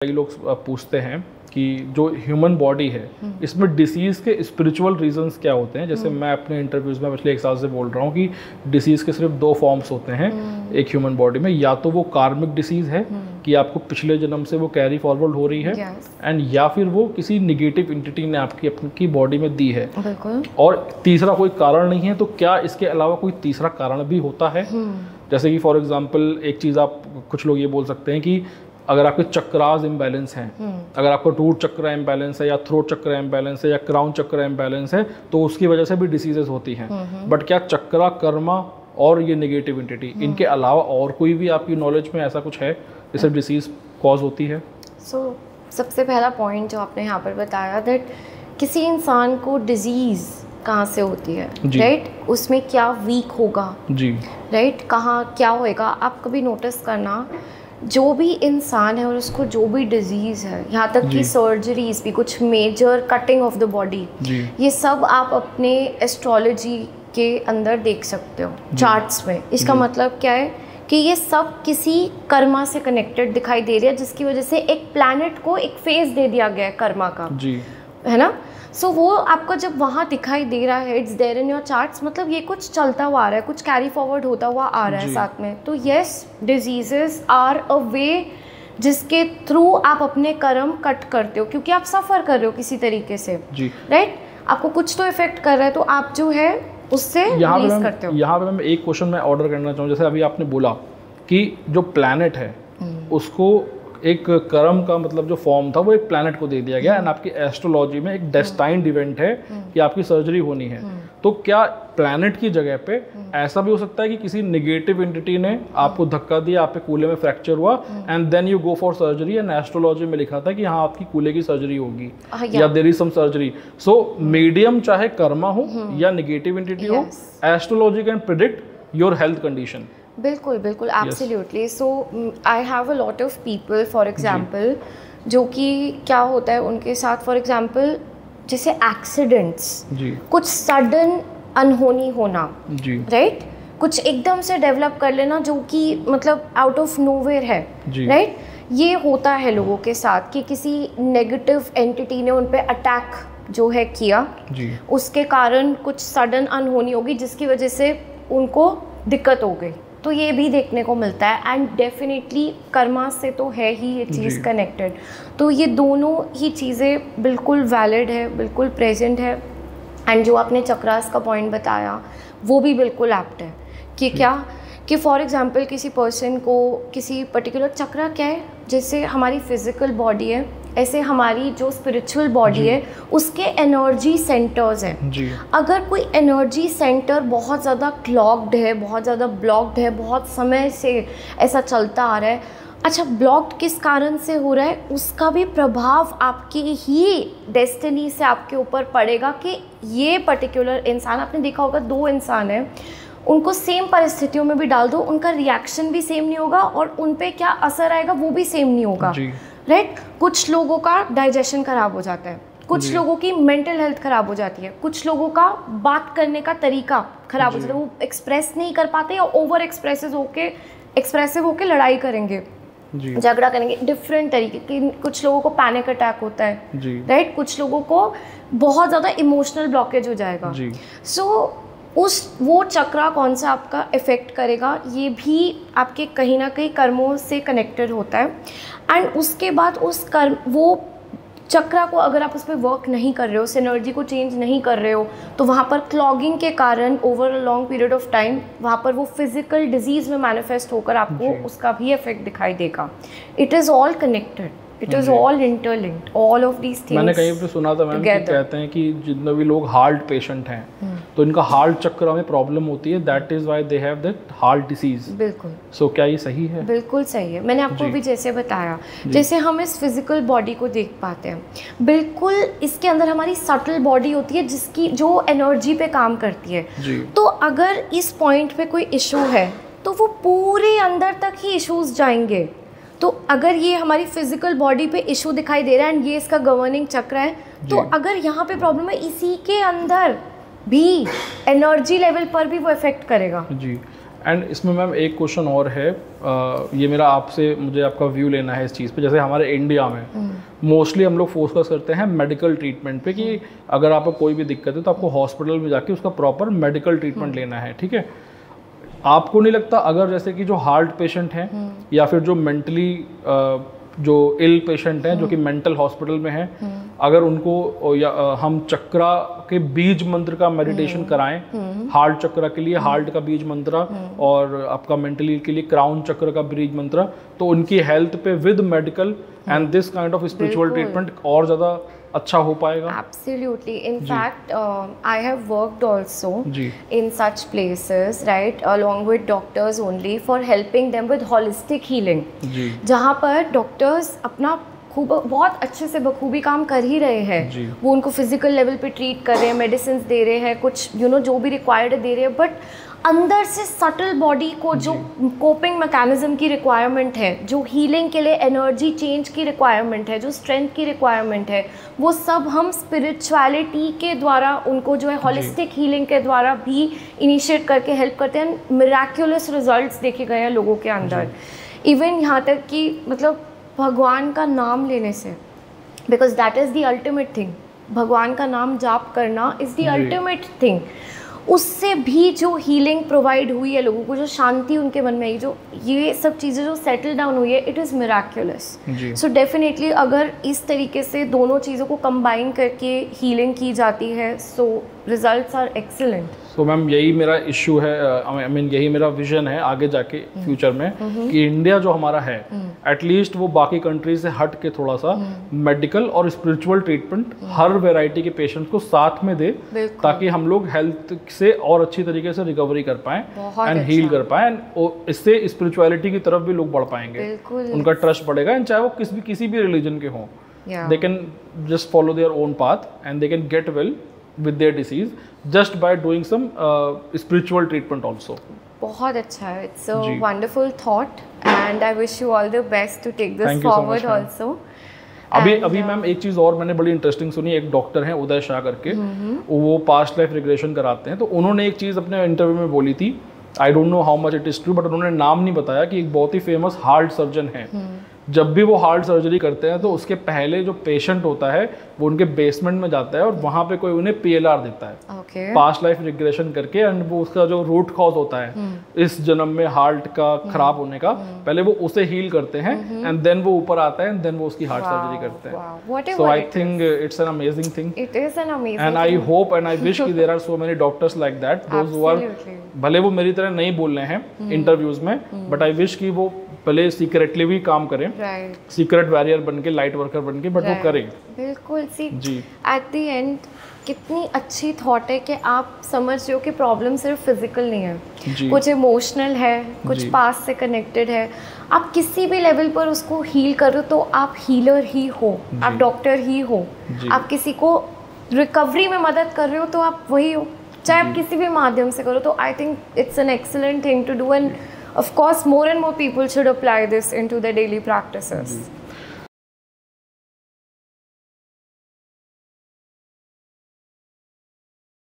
कई लोग पूछते हैं कि जो ह्यूमन बॉडी है इसमें डिसीज़ के स्पिरिचुअल रीजंस क्या होते हैं। जैसे मैं अपने इंटरव्यूज़ में पिछले 1 साल से बोल रहा हूँ कि डिसीज़ के सिर्फ 2 फॉर्म्स होते हैं एक ह्यूमन बॉडी में, या तो वो कार्मिक डिसीज़ है कि आपको पिछले जन्म से वो कैरी फॉरवर्ड हो रही है एंड या फिर वो किसी निगेटिव एंटिटी ने आपकी अपनी बॉडी में दी है, और तीसरा कोई कारण नहीं है। तो क्या इसके अलावा कोई तीसरा कारण भी होता है? जैसे कि फॉर एग्जाम्पल एक चीज़ आप कुछ लोग ये बोल सकते हैं कि अगर आपके चक्रास इम्बैलेंस हैं, अगर आपका रूट चक्र इम्बैलेंस है या थ्रोट चक्र इम्बैलेंस है या क्राउन चक्र इम्बैलेंस है तो उसकी वजह से भी डिसीजेज होती हैं। बट क्या चक्रा, कर्मा और ये नेगेटिव एंटिटी, इनके अलावा और कोई भी आपकी नॉलेज में ऐसा कुछ है जिससे डिसीज कॉज होती है? सबसे पहला पॉइंट जो आपने यहाँ पर बताया दैट किसी इंसान को डिजीज़ कहाँ से होती है, राइट? उसमें क्या वीक होगा जी, राइट? कहाँ क्या होएगा? आप कभी नोटिस करना, जो भी इंसान है और उसको जो भी डिजीज़ है, यहाँ तक कि सर्जरीज भी, कुछ major cutting off the body, ये सब आप अपने एस्ट्रोलॉजी के अंदर देख सकते हो चार्ट्स में। इसका मतलब क्या है कि ये सब किसी कर्मा से कनेक्टेड दिखाई दे रही है, जिसकी वजह से एक प्लैनेट को एक फेज दे दिया गया है कर्मा का, है ना? सो वो आपको जब वहाँ दिखाई दे रहा है, it's there in your charts, मतलब ये कुछ चलता हुआ आ रहा है, कुछ कैरी फॉरवर्ड होता हुआ आ रहा है साथ में। तो यस, डिजीजेस आर अ वे जिसके थ्रू आप अपने कर्म कट करते हो, क्योंकि आप सफ़र कर रहे हो किसी तरीके से, राइट? आपको कुछ तो इफेक्ट कर रहा है, तो आप जो है उससे रिलीज करते हो। यहाँ पे मैं एक क्वेश्चन मैं ऑर्डर करना चाहूँ। जैसे अभी आपने बोला कि जो प्लैनेट है उसको एक कर्म का मतलब जो फॉर्म था वो एक प्लैनेट को दे दिया गया, एंड आपकी एस्ट्रोलॉजी में एक डेस्टाइन्ड इवेंट है कि आपकी सर्जरी होनी है। तो क्या प्लैनेट की जगह पे ऐसा भी हो सकता है कि किसी नेगेटिव एंटिटी ने आपको धक्का दिया, आपके कूल्हे में फ्रैक्चर हुआ and then you go for surgery, and astrology में लिखा था कि हाँ आपकी कूल्हे की सर्जरी होगी या there is some surgery. So medium चाहे कर्मा हो या नेगेटिव एंटिटी हो, astrology can predict your health condition. बिल्कुल बिल्कुल, absolutely. So I have a lot of people, for example, जो कि क्या होता है उनके साथ, फॉर एग्जांपल जैसे एक्सीडेंट्स, कुछ सडन अनहोनी होना, राइट? कुछ एकदम से डेवलप कर लेना जो कि मतलब आउट ऑफ नोवेयर है, राइट? ये होता है लोगों के साथ कि किसी नेगेटिव एंटिटी ने उन पे अटैक जो है किया, उसके कारण कुछ सडन अनहोनी होगी जिसकी वजह से उनको दिक्कत हो गई। तो ये भी देखने को मिलता है, एंड डेफिनेटली कर्मा से तो है ही ये चीज़ कनेक्टेड। तो ये दोनों ही चीज़ें बिल्कुल वैलिड है, बिल्कुल प्रेजेंट है। एंड जो आपने चक्रास का पॉइंट बताया वो भी बिल्कुल एप्ट है कि क्या कि फॉर एग्जांपल किसी पर्सन को किसी पर्टिकुलर चक्रा क्या है, जैसे हमारी फिजिकल बॉडी है ऐसे हमारी जो स्पिरिचुअल बॉडी है उसके एनर्जी सेंटर्स हैं। अगर कोई एनर्जी सेंटर बहुत ज़्यादा क्लॉग्ड है, बहुत ज़्यादा ब्लॉक्ड है, बहुत समय से ऐसा चलता आ रहा है, अच्छा ब्लॉक्ड किस कारण से हो रहा है, उसका भी प्रभाव आपकी ही डेस्टिनी से आपके ऊपर पड़ेगा कि ये पर्टिकुलर इंसान, आपने देखा होगा 2 इंसान हैं, उनको सेम परिस्थितियों में भी डाल दो, उनका रिएक्शन भी सेम नहीं होगा और उन पे क्या असर आएगा वो भी सेम नहीं होगा, राइट? कुछ लोगों का डाइजेशन खराब हो जाता है, कुछ लोगों की मेंटल हेल्थ खराब हो जाती है, कुछ लोगों का बात करने का तरीका खराब हो जाता है, वो एक्सप्रेस नहीं कर पाते या ओवर एक्सप्रेसिव होके लड़ाई करेंगे, झगड़ा करेंगे, डिफरेंट तरीके के। कुछ लोगों को पैनिक अटैक होता है, राइट? कुछ लोगों को बहुत ज़्यादा इमोशनल ब्लॉकेज हो जाएगा। सो वो चक्रा कौन सा आपका इफ़ेक्ट करेगा, ये भी आपके कहीं ना कहीं कर्मों से कनेक्टेड होता है। एंड उसके बाद उस कर्म, वो चक्रा को अगर आप उस पर वर्क नहीं कर रहे हो, उस एनर्जी को चेंज नहीं कर रहे हो, तो वहाँ पर क्लॉगिंग के कारण over a long period of time वहाँ पर वो फिजिकल डिजीज़ में मैनिफेस्ट होकर आपको उसका भी इफेक्ट दिखाई देगा। It is all connected, it is all interlinked, all of these things. मैंने कहीं पे सुना था मैम कि कहते हैं कि जितने भी लोग हार्ट पेशेंट हैं तो इनका हार्ट चक्र में प्रॉब्लम होती है, that is why they have that heart disease. बिल्कुल। सो क्या ये सही है? बिल्कुल सही है। मैंने आपको भी जैसे बताया, जैसे हम इस फिजिकल बॉडी को देख पाते हैं, बिल्कुल इसके अंदर हमारी सटल बॉडी होती है जिसकी जो एनर्जी पे काम करती है। तो अगर इस पॉइंट पे कोई इशू है तो वो पूरे अंदर तक ही इश्यूज जाएंगे। तो अगर ये हमारी फिजिकल बॉडी पे इशू दिखाई दे रहा है एंड ये इसका गवर्निंग चक्र है, तो अगर यहाँ पे प्रॉब्लम है, इसी के अंदर भी एनर्जी लेवल पर भी वो इफेक्ट करेगा। जी। एंड इसमें मैम एक क्वेश्चन और है, ये मेरा आपसे, मुझे आपका व्यू लेना है इस चीज़ पे। जैसे हमारे इंडिया में मोस्टली हम लोग फोकस करते हैं मेडिकल ट्रीटमेंट पे कि अगर आपको कोई भी दिक्कत है तो आपको हॉस्पिटल में जाके उसका प्रॉपर मेडिकल ट्रीटमेंट लेना है, ठीक है। आपको नहीं लगता अगर जैसे कि जो हार्ट पेशेंट हैं या फिर जो मेंटली जो इल पेशेंट हैं जो कि मेंटल हॉस्पिटल में हैं, अगर उनको या हम चक्रा के बीज मंत्र का मेडिटेशन कराएं, हार्ट चक्र के लिए हार्ट का बीज मंत्र और आपका मेंटली के लिए क्राउन चक्र का बीज मंत्र, तो उनकी हेल्थ पे with medical and this kind of spiritual treatment और ज़्यादा अच्छा हो पाएगा। Absolutely. In fact, I have worked also in such places, right, along with doctors only for helping them with holistic healing. जहाँ पर डॉक्टर्स अपना बहुत अच्छे से बखूबी काम कर ही रहे हैं, वो उनको फिजिकल लेवल पे ट्रीट कर रहे हैं, मेडिसिन दे रहे हैं, कुछ जो भी रिक्वायर्ड दे रहे हैं, बट अंदर से सटल बॉडी को जो कोपिंग मैकेनिज्म की रिक्वायरमेंट है, जो हीलिंग के लिए एनर्जी चेंज की रिक्वायरमेंट है, जो स्ट्रेंथ की रिक्वायरमेंट है, वो सब हम स्पिरिचुअलिटी के द्वारा उनको जो है हॉलिस्टिक हीलिंग के द्वारा भी इनिशिएट करके हेल्प करते हैं। मिराक्युलस रिजल्ट्स देखे गए हैं लोगों के अंदर। इवन यहाँ तक कि मतलब भगवान का नाम लेने से, because that is the ultimate thing, भगवान का नाम जाप करना इज़ द अल्टीमेट थिंग, उससे भी जो हीलिंग प्रोवाइड हुई है लोगों को, जो शांति उनके मन में आई, जो ये सब चीज़ें जो सेटल डाउन हुई है, it is Miraculous. So definitely अगर इस तरीके से दोनों चीज़ों को कंबाइन करके हीलिंग की जाती है, सो रिजल्ट्स आर एक्सीलेंट। तो मैम यही मेरा इशू है, आई मीन यही मेरा विजन है आगे जाके फ्यूचर में कि इंडिया जो हमारा है एटलीस्ट वो बाकी कंट्रीज से हट के थोड़ा सा मेडिकल और स्पिरिचुअल ट्रीटमेंट हर वैरायटी के पेशेंट्स को साथ में दे, ताकि हम लोग हेल्थ से और अच्छी तरीके से रिकवरी कर पाएं एंड हील कर पाएं, और इससे स्पिरिचुअलिटी की तरफ भी लोग बढ़ पाएंगे, उनका ट्रस्ट बढ़ेगा, एंड चाहे वो किसी भी रिलीजन के हों, they can just follow their own path and they can get well with their disease just by doing some spiritual treatment also. बहुत अच्छा है, it's a wonderful thought and I wish you all the best to take this forward also. अभी ma'am एक चीज़ और मैंने बड़ी interesting सुनी, एक डॉक्टर हैं उदय शाह करके, वो पास्ट लाइफ रिग्रेशन कराते हैं, तो उन्होंने एक चीज़ अपने इंटरव्यू में बोली थी, I don't know how much it is true, but उन्होंने नाम नहीं बताया कि एक बहुत ही फेमस हार्ट सर्जन है, जब भी वो हार्ट सर्जरी करते हैं तो उसके पहले जो पेशेंट होता है वो उनके बेसमेंट में जाता है और वहाँ पे कोई उन्हें PLR देता है, पास्ट लाइफ रिग्रेशन करके, एंड वो उसका जो रूट कॉज होता है इस जन्म में हार्ट का खराब होने का, पहले वो उसे हील करते हैं एंड देन वो ऊपर आता है एंड देन वो उसकी हार्ट सर्जरी करते हैं। So I think it's an amazing thing, it is an amazing, and I hope and I wish कि there are so many doctors like that, those who are, भले वो मेरी तरह नहीं बोल रहे हैं इंटरव्यूज में, बट आई विश कि वो भले सीक्रेटली भी काम करें, सीक्रेट वॉरियर बन के, लाइट वर्कर बन के, बट वो करें। बिल्कुल। सी एट द एंड कितनी अच्छी थॉट है कि आप समझ रहे हो कि प्रॉब्लम सिर्फ फिजिकल नहीं है, कुछ इमोशनल है, कुछ पास्ट से कनेक्टेड है, आप किसी भी लेवल पर उसको हील करो तो आप हीलर ही हो, आप डॉक्टर ही हो, आप किसी को रिकवरी में मदद कर रहे हो तो आप वही हो, चाहे आप किसी भी माध्यम से करो। तो I think it's an excellent thing to do, and of course more and more people should apply this into their daily practices.